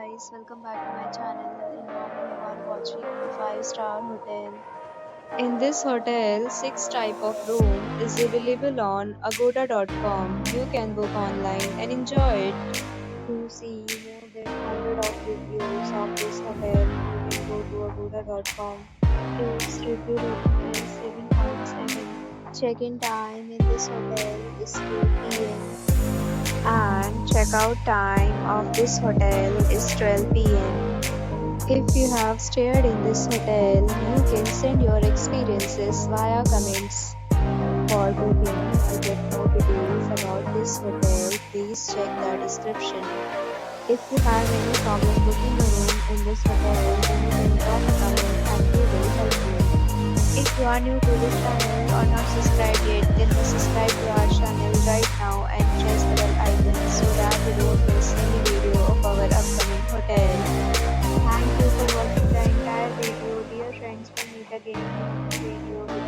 guys, welcome back to my channel and now you are watching the 5-star hotel. In this hotel, 6 type of room is available on agoda.com. You can book online and enjoy it. To see more than 100 of reviews of this hotel, you can go to agoda.com. Its review rating is 7.7. Check-in time in this hotel is 2 p.m. and checkout time of this hotel is 12 p.m. If you have stayed in this hotel, you can send your experiences via comments. For booking or get more details about this hotel, please check the description. If you have any problem booking a room in this hotel, then you can drop a comment and we will help you. If you are new to this channel or not subscribed yet, then subscribe to our channel right now and press the bell icon so that you don't miss any video of our upcoming hotel. Thank you for watching the entire video. Dear friends, we'll meet again in a new video with